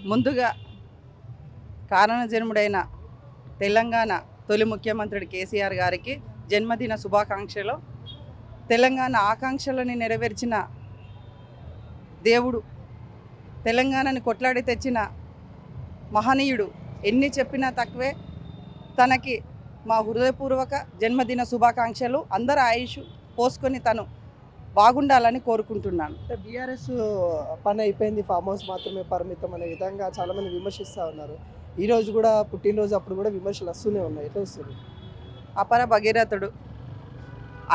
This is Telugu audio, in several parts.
ముందుగా కారణజన్ముడైన తెలంగాణ తొలి ముఖ్యమంత్రి కేసీఆర్ గారికి జన్మదిన శుభాకాంక్షలు. తెలంగాణ ఆకాంక్షలను నెరవేర్చిన దేవుడు, తెలంగాణని కొట్లాడి తెచ్చిన మహనీయుడు. ఎన్ని చెప్పినా తక్కువే. తనకి మా హృదయపూర్వక జన్మదిన శుభాకాంక్షలు. అందరూ ఆయుష్ పోసుకొని తను బాగుండాలని కోరుకుంటున్నాను. బీఆర్ఎస్ పని అయిపోయింది, ఫామ్ హౌస్ మాత్రమే పరిమితం అనే విధంగా చాలామంది విమర్శిస్తూ ఉన్నారు. ఈరోజు కూడా పుట్టినరోజు అప్పుడు కూడా విమర్శలు వస్తూనే ఉన్నాయి. ఎట్లా వస్తుంది? అపర భగీరథుడు,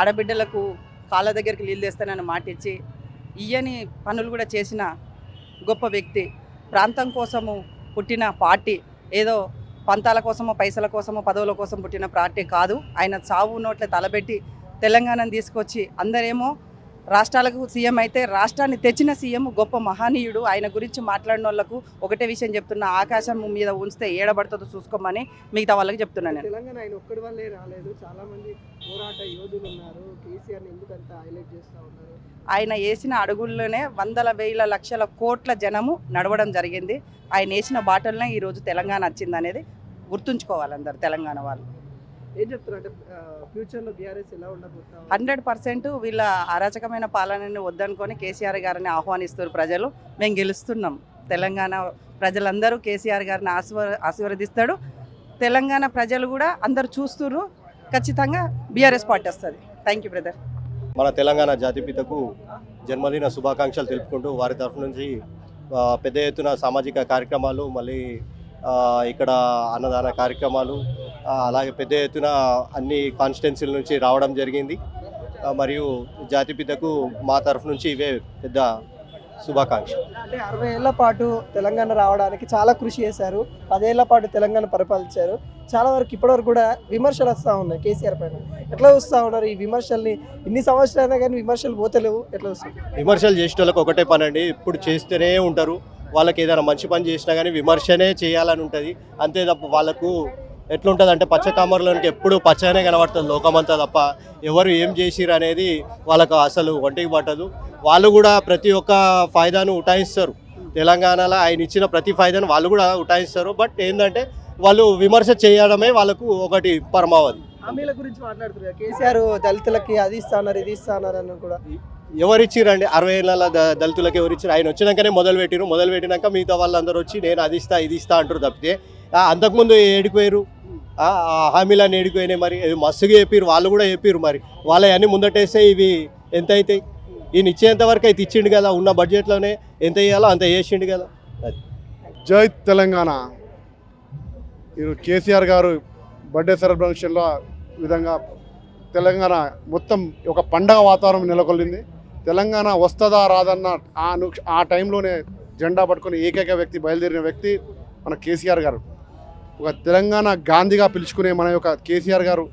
ఆడబిడ్డలకు కాళ్ళ దగ్గరికి నీళ్ళు తెస్తానని మాట ఇచ్చి ఇయ్యని పనులు కూడా చేసిన గొప్ప వ్యక్తి. ప్రాంతం కోసము పుట్టిన పార్టీ ఏదో పంతాల కోసమో పైసల కోసమో పదవుల కోసం పుట్టిన పార్టీ కాదు. ఆయన చావు నోట్ల తలబెట్టి తెలంగాణను తీసుకొచ్చి అందరేమో రాష్ట్రాలకు సీఎం అయితే రాష్ట్రాన్ని తెచ్చిన సీఎం గొప్ప మహనీయుడు. ఆయన గురించి మాట్లాడిన వాళ్ళకు ఒకటే విషయం చెప్తున్నా, ఆకాశం మీద ఉంచితే ఏడబడుతుందో చూసుకోమని మిగతా వాళ్ళకి చెప్తున్నాను. తెలంగాణ ఆయన ఒక్కడి వల్లే రాలేదు, చాలా మంది పోరాట యోధులు ఉన్నారు. కేసీఆర్ని ఎందుకంత హైలైట్ చేస్తూ ఉన్నారు? ఆయన వేసిన అడుగుల్లోనే వందల వేల లక్షల కోట్ల జనము నడవడం జరిగింది. ఆయన వేసిన బాటల్నే ఈరోజు తెలంగాణ వచ్చింది అనేది గుర్తుంచుకోవాలి అందరు తెలంగాణ వాళ్ళు. ఏం చెప్తున్నారు అంటే ఫ్యూచర్లో బీఆర్ఎస్ ఎలా ఉండబోతా? 100% వీళ్ళ అరాచకమైన పాలనని వద్దనుకొని కేసీఆర్ గారిని ఆహ్వానిస్తారు ప్రజలు. మేము గెలుస్తున్నాం. తెలంగాణ ప్రజలందరూ కేసీఆర్ గారిని ఆశీర్వదిస్తాడు. తెలంగాణ ప్రజలు కూడా అందరు చూస్తున్నారు. ఖచ్చితంగా బీఆర్ఎస్ పార్టీ వస్తుంది. Thank you brother. మన తెలంగాణ జాతిపితకు జన్మదిన శుభాకాంక్షలు తెలుపుకుంటూ వారి తరఫు నుంచి పెద్ద ఎత్తున సామాజిక కార్యక్రమాలు, మళ్ళీ ఇక్కడ అన్నదాన కార్యక్రమాలు, అలాగే పెద్ద ఎత్తున అన్ని కాన్స్టిట్యున్సీల నుంచి రావడం జరిగింది. మరియు జాతిపితకు మా తరఫు నుంచి ఇవే పెద్ద శుభాకాంక్షలు. అంటే 60 ఏళ్ల పాటు తెలంగాణ రావడానికి చాలా కృషి చేశారు. 10 ఏళ్ల పాటు తెలంగాణ పరిపాలించారు. చాలా వరకు ఇప్పటివరకు కూడా విమర్శలు వస్తూ ఉన్నాయి కేసీఆర్ పైన. ఎట్లా వస్తూ ఉన్నారు ఈ విమర్శల్ని? ఇన్ని సంవత్సరాలైనా కానీ విమర్శలు పోతలేవు. ఎట్లా వస్తుంది? విమర్శలు చేసే వాళ్ళకి ఒకటే పని అండి, ఇప్పుడు చేస్తూనే ఉంటారు. వాళ్ళకి ఏదైనా మంచి పని చేసినా కానీ విమర్శనే చేయాలని ఉంటుంది. అంతే తప్ప వాళ్ళకు ఎట్లుంటుంది అంటే పచ్చ కామర్లోనికి ఎప్పుడు పచ్చనే కనబడుతుంది లోకమంతా తప్ప ఎవరు ఏం చేసిరు అనేది వాళ్ళకు అసలు ఒంటికి పట్టదు. వాళ్ళు కూడా ప్రతి ఒక్క ఫాయిదాను ఉటాయిస్తారు. తెలంగాణలో ఆయన ఇచ్చిన ప్రతి ఫాయిదాను వాళ్ళు కూడా ఉటాయిస్తారు. బట్ ఏంటంటే వాళ్ళు విమర్శ చేయడమే వాళ్ళకు ఒకటి పరమావధి. హామీల గురించి మాట్లాడుతున్నారు కేసీఆర్, దళితులకి అది ఇస్తున్నారు ఇది ఇస్తున్నారు అని కూడా. ఎవరిచ్చిరండి 60 ఏళ్ళ దళితులకు ఎవరిచ్చారు? ఆయన వచ్చినాకనే మొదలు పెట్టినాక మిగతా వాళ్ళందరూ వచ్చి నేను అది ఇస్తా ఇది ఇస్తా అంటారు తప్పితే అంతకుముందు ఏడిపోయారు హామీలను ఏడిపోయినాయి. మరి మస్తుగా చెప్పారు, వాళ్ళు కూడా చెప్పారు. మరి వాళ్ళవన్నీ ముందటేస్తే ఇవి ఎంత అవుతాయి? ఈయన ఇచ్చేంత వరకు అయితే ఇచ్చిండు కదా, ఉన్న బడ్జెట్లోనే ఎంత ఇవ్వాలో అంత చేసిండు కదా. జై తెలంగాణ. ఈరోజు కేసీఆర్ గారు బర్త్డే సెలబ్రేషన్లో విధంగా తెలంగాణ మొత్తం ఒక పండగ వాతావరణం నెలకొల్లింది. తెలంగాణ వస్తుందా రాదన్న ఆ టైంలోనే జెండా పట్టుకొని ఏకైక వ్యక్తి బయలుదేరిన వ్యక్తి మన కేసీఆర్ గారు. ఒక తెలంగాణ గాంధీగా పిలుచుకునే మన యొక్క కేసీఆర్ గారు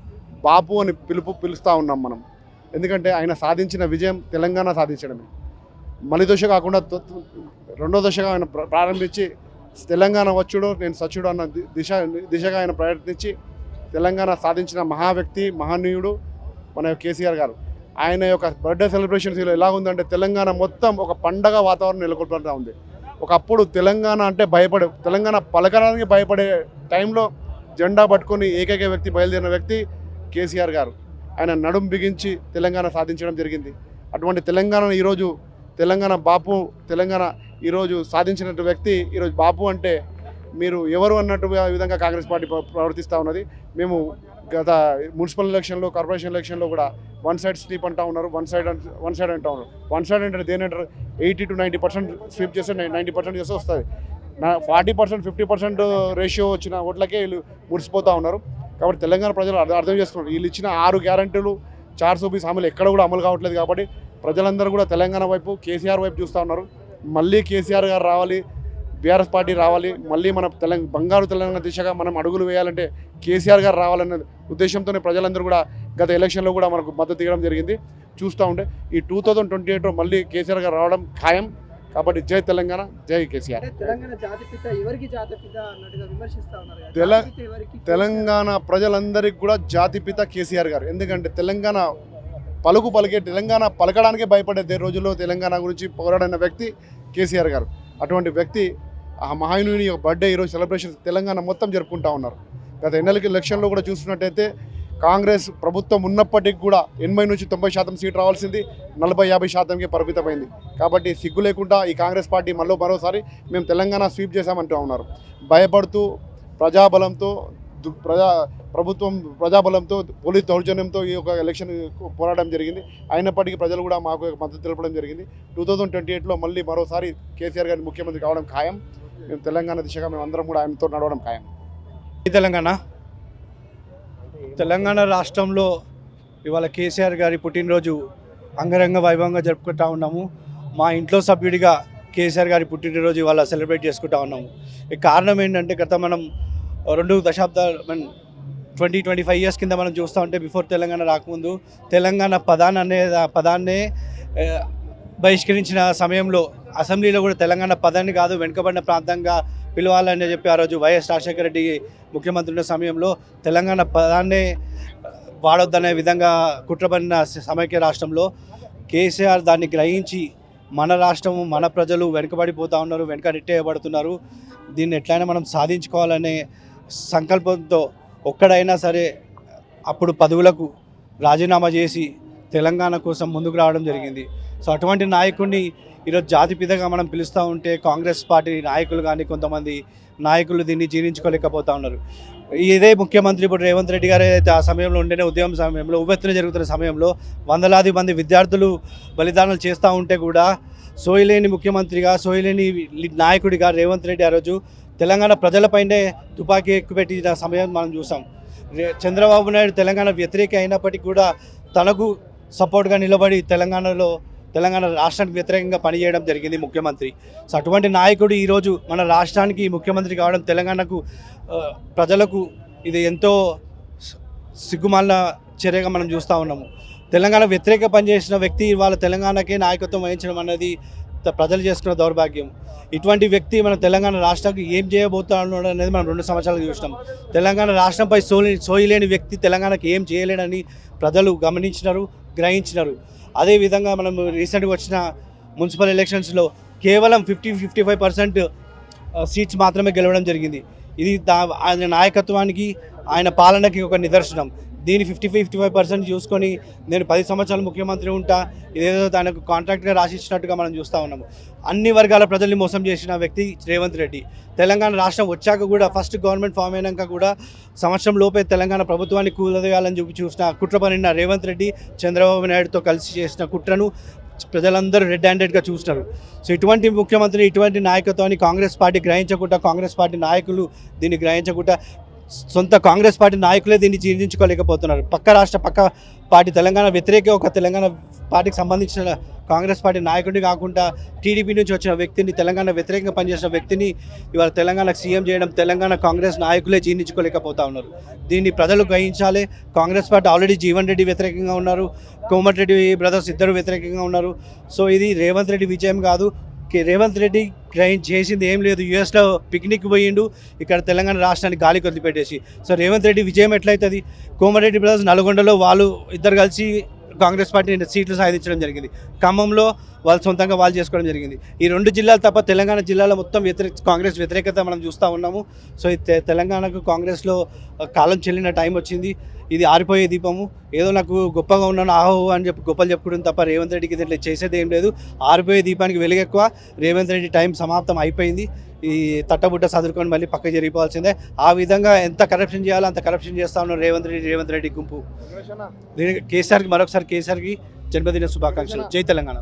బాపు అని పిలుస్తూ ఉన్నాం మనం. ఎందుకంటే ఆయన సాధించిన విజయం తెలంగాణ సాధించడమే. మలి దశ కాకుండా రెండో దశగా ఆయన ప్రారంభించి తెలంగాణ వచ్చుడు నేను సచ్చుడు అన్న దిశగా ఆయన ప్రయత్నించి తెలంగాణ సాధించిన మహా వ్యక్తి, మహనీయుడు మన కేసీఆర్ గారు. ఆయన యొక్క బర్త్డే సెలబ్రేషన్స్ ఎలా ఉందంటే తెలంగాణ మొత్తం ఒక పండగ వాతావరణం నెలకొల్పుతూ ఉంది. ఒకప్పుడు తెలంగాణ అంటే తెలంగాణ పలకడానికి భయపడే టైంలో జెండా పట్టుకొని ఏకైక వ్యక్తి బయలుదేరిన వ్యక్తి కేసీఆర్ గారు. ఆయన నడుం బిగించి తెలంగాణ సాధించడం జరిగింది. అటువంటి తెలంగాణను ఈరోజు తెలంగాణ బాపు, తెలంగాణ ఈరోజు సాధించిన వ్యక్తి. ఈరోజు బాపు అంటే మీరు ఎవరు అన్నట్టు విధంగా కాంగ్రెస్ పార్టీ ప్రవర్తిస్తూ ఉన్నది. మేము గత మున్సిపల్ ఎలక్షన్లో, కార్పొరేషన్ ఎలక్షన్లో కూడా వన్ సైడ్ స్వీప్ అంటూ ఉన్నారు. వన్ సైడ్ అంటూ ఉన్నారు. వన్ సైడ్ అంటే దేనంటారు? 80 to 90% స్వీప్ చేస్తే 90% చేస్తే వస్తుంది. 40% 50% రేషియో వచ్చిన ఓట్లకే వీళ్ళు మురిసిపోతూ ఉన్నారు. కాబట్టి తెలంగాణ ప్రజలు అర్థం చేసుకున్నారు. వీళ్ళు ఇచ్చిన 6 గ్యారంటీలు 420 హామీలు ఎక్కడ కూడా అమలు కావట్లేదు. కాబట్టి ప్రజలందరూ కూడా తెలంగాణ వైపు, కేసీఆర్ వైపు చూస్తూ ఉన్నారు. మళ్ళీ కేసీఆర్ గారు రావాలి, బీఆర్ఎస్ పార్టీ రావాలి, మళ్ళీ మన బంగారు తెలంగాణ దిశగా మనం అడుగులు వేయాలంటే కేసీఆర్ గారు రావాలనే ఉద్దేశంతోనే ప్రజలందరూ కూడా గత ఎలక్షన్లో కూడా మనకు మద్దతు ఇవ్వడం జరిగింది. చూస్తూ ఉంటే ఈ 2028లో మళ్ళీ కేసీఆర్ గారు రావడం ఖాయం. కాబట్టి జై తెలంగాణ, జై కేసీఆర్. తెలంగాణ ప్రజలందరికీ కూడా జాతిపిత కేసీఆర్ గారు. ఎందుకంటే తెలంగాణ తెలంగాణ పలకడానికే భయపడే రోజుల్లో తెలంగాణ గురించి పోరాడిన వ్యక్తి కేసీఆర్ గారు. అటువంటి వ్యక్తి ఆ మహానీయుని యొక్క బర్త్డే ఈరోజు సెలబ్రేషన్ తెలంగాణ మొత్తం జరుపుకుంటా ఉన్నారు. గత ఎలక్షన్లో కూడా చూసుకున్నట్టయితే కాంగ్రెస్ ప్రభుత్వం ఉన్నప్పటికీ కూడా 80 నుంచి 90% సీట్ రావాల్సింది 40-50%కే పరిమితమైంది. కాబట్టి సిగ్గు లేకుండా ఈ కాంగ్రెస్ పార్టీ మరోసారి మేము తెలంగాణ స్వీప్ చేశామంటూ ఉన్నారు. భయపడుతూ ప్రజాబలంతో ప్రజాబలంతో పోలీస్ దౌర్జన్యంతో ఈ యొక్క ఎలక్షన్ పోరాటం జరిగింది. అయినప్పటికీ ప్రజలు కూడా మాకు మద్దతు తెలపడం జరిగింది. 2028లో మళ్ళీ మరోసారి కేసీఆర్ గారిని ముఖ్యమంత్రి కావడం ఖాయం. మేము తెలంగాణ దిశగా మేము అందరం కూడా ఆయనతో నడవడం ఖాయం. తెలంగాణ రాష్ట్రంలో ఇవాళ కేసీఆర్ గారి పుట్టినరోజు అంగరంగ వైభవంగా జరుపుకుంటా ఉన్నాము. మా ఇంట్లో సభ్యుడిగా కేసీఆర్ గారి పుట్టినరోజు ఇవాళ సెలబ్రేట్ చేసుకుంటా ఉన్నాము. ఈ కారణం ఏంటంటే గత మనం 2 దశాబ్దాలు 20-25 ఇయర్స్ కింద మనం చూస్తూ ఉంటే బిఫోర్ తెలంగాణ రాకముందు తెలంగాణ పదాన్నే బహిష్కరించిన సమయంలో అసెంబ్లీలో కూడా తెలంగాణ పదాన్ని కాదు వెనుకబడిన ప్రాంతంగా పిలవాలని చెప్పి ఆ రోజు వైఎస్ రాజశేఖర రెడ్డి ముఖ్యమంత్రి ఉన్న సమయంలో తెలంగాణ పదాన్నే వాడొద్దనే విధంగా కుట్రబడిన సమైక్య రాష్ట్రంలో కేసీఆర్ దాన్ని గ్రహించి మన రాష్ట్రము మన ప్రజలు వెనుకబడిపోతూ ఉన్నారు, నెట్టేయబడుతున్నారు, దీన్ని ఎట్లయినా మనం సాధించుకోవాలనే సంకల్పంతో ఒక్కడైనా సరే అప్పుడు పదవులకు రాజీనామా చేసి తెలంగాణ కోసం ముందుకు రావడం జరిగింది. సో అటువంటి నాయకుడిని ఈరోజు జాతిపితగా మనం పిలుస్తూ ఉంటే కాంగ్రెస్ పార్టీ నాయకులు కానీ కొంతమంది నాయకులు దీన్ని జీర్ణించుకోలేకపోతూ ఉన్నారు. ఇదే ముఖ్యమంత్రి ఇప్పుడు రేవంత్ రెడ్డి గారు అయితే ఆ సమయంలో ఉండే ఉద్యమం సమయంలో ఉవ్వెత్తున జరుగుతున్న సమయంలో వందలాది మంది విద్యార్థులు బలిదానాలు చేస్తూ ఉంటే కూడా సోయలేని ముఖ్యమంత్రిగా సోయలేని నాయకుడిగా రేవంత్ రెడ్డి ఆ రోజు తెలంగాణ ప్రజలపైనే తుపాకీ ఎక్కుపెట్టిన సమయం మనం చూసాం. చంద్రబాబు నాయుడు తెలంగాణ వ్యతిరేక అయినప్పటికీ కూడా తనకు సపోర్ట్గా నిలబడి తెలంగాణ రాష్ట్రానికి వ్యతిరేకంగా పనిచేయడం జరిగింది ముఖ్యమంత్రి. సో అటువంటి నాయకుడు ఈరోజు మన రాష్ట్రానికి ముఖ్యమంత్రి కావడం తెలంగాణకు ప్రజలకు ఇది ఎంతో సిగ్గుమాలిన చర్యగా మనం చూస్తూ ఉన్నాము. తెలంగాణ వ్యతిరేక పనిచేసిన వ్యక్తి ఇవాళ తెలంగాణకే నాయకత్వం వహించడం అన్నది ప్రజలు చేసుకున్న దౌర్భాగ్యం. ఇటువంటి వ్యక్తి మన తెలంగాణ రాష్ట్రానికి ఏం చేయబోతున్నాడు అనేది మనం 2 సంవత్సరాలు చూసినాం. తెలంగాణ రాష్ట్రంపై సోయలేని వ్యక్తి తెలంగాణకి ఏం చేయలేడని ప్రజలు గమనించినారు, గ్రహించినారు. అదేవిధంగా మనం రీసెంట్గా వచ్చిన మున్సిపల్ ఎలక్షన్స్లో కేవలం 50-55% సీట్స్ మాత్రమే గెలవడం జరిగింది. ఇది ఆయన నాయకత్వానికి ఆయన పాలనకి ఒక నిదర్శనం. దీన్ని 50-55% చూసుకొని నేను 10 సంవత్సరాలు ముఖ్యమంత్రి ఉంటా ఇదేదో తనకు కాంట్రాక్ట్గా రాసిచ్చినట్టుగా మనం చూస్తూ ఉన్నాము. అన్ని వర్గాల ప్రజల్ని మోసం చేసిన వ్యక్తి రేవంత్ రెడ్డి. తెలంగాణ రాష్ట్రం వచ్చాక కూడా ఫస్ట్ గవర్నమెంట్ ఫామ్ అయినాక కూడా సంవత్సరం లోపే తెలంగాణ ప్రభుత్వాన్ని కూలదేయాలని చూసిన కుట్ర పనిన రేవంత్ రెడ్డి చంద్రబాబు నాయుడుతో కలిసి చేసిన కుట్రను ప్రజలందరూ రెడ్ హ్యాండెడ్గా చూస్తున్నారు. సో ఇటువంటి ముఖ్యమంత్రి ఇటువంటి నాయకత్వాన్ని కాంగ్రెస్ పార్టీ గ్రహించకుండా కాంగ్రెస్ పార్టీ నాయకులు దీన్ని గ్రహించకుండా సొంత కాంగ్రెస్ పార్టీ నాయకులే దీన్ని జీర్ణించుకోలేకపోతున్నారు. పక్క పార్టీ తెలంగాణ వ్యతిరేక ఒక తెలంగాణ పార్టీకి సంబంధించిన కాంగ్రెస్ పార్టీ నాయకుడిని కాకుండా టీడీపీ నుంచి వచ్చిన వ్యక్తిని తెలంగాణ వ్యతిరేకంగా పనిచేసిన వ్యక్తిని ఇవాళ తెలంగాణకు సీఎం చేయడం తెలంగాణ కాంగ్రెస్ నాయకులే జీర్ణించుకోలేకపోతా ఉన్నారు. దీన్ని ప్రజలు గ్రహించాలి. కాంగ్రెస్ పార్టీ ఆల్రెడీ జీవన్ రెడ్డి వ్యతిరేకంగా ఉన్నారు, కోమటిరెడ్డి బ్రదర్స్ ఇద్దరు వ్యతిరేకంగా ఉన్నారు. సో ఇది రేవంత్ రెడ్డి విజయం కాదు. రేవంత్ రెడ్డి చేసింది ఏం లేదు. యూఎస్లో పిక్నిక్ పోయిండు, ఇక్కడ తెలంగాణ రాష్ట్రాన్ని గాలికి వదిలిపెట్టేసి. సో రేవంత్ రెడ్డి విజయం ఎట్లయితుంది? కోమటిరెడ్డి బ్రదర్స్ నల్గొండలో వాళ్ళు ఇద్దరు కలిసి కాంగ్రెస్ పార్టీ సీట్లు సాధించడం జరిగింది. ఖమ్మంలో వాళ్ళు సొంతంగా వాళ్ళు చేసుకోవడం జరిగింది. ఈ 2 జిల్లాలు తప్ప తెలంగాణ జిల్లాలో మొత్తం కాంగ్రెస్ వ్యతిరేకత మనం చూస్తూ ఉన్నాము. సో తెలంగాణకు కాంగ్రెస్లో కాలం చెల్లిన టైం వచ్చింది. ఇది ఆరిపోయే దీపము. ఏదో నాకు గొప్పగా ఉన్నాను ఆహో అని చెప్పి గొప్పలు చెప్పుకోవడం తప్ప రేవంత్ రెడ్డికి దీంట్లో చేసేది ఏం లేదు. ఆరిపోయే దీపానికి వెలుగెక్కువ. రేవంత్ రెడ్డి టైం సమాప్తం అయిపోయింది. ఈ తట్టబుట్ట సదురుకొని మళ్ళీ పక్కకి జరిగిపోవాల్సిందే. ఆ విధంగా ఎంత కరప్షన్ చేయాలో అంత కరప్షన్ చేస్తా ఉన్నారు రేవంత్ రెడ్డి గుంపు. కేసీఆర్కి మరొకసారి కేసీఆర్కి జన్మదిన శుభాకాంక్షలు. జై తెలంగాణ.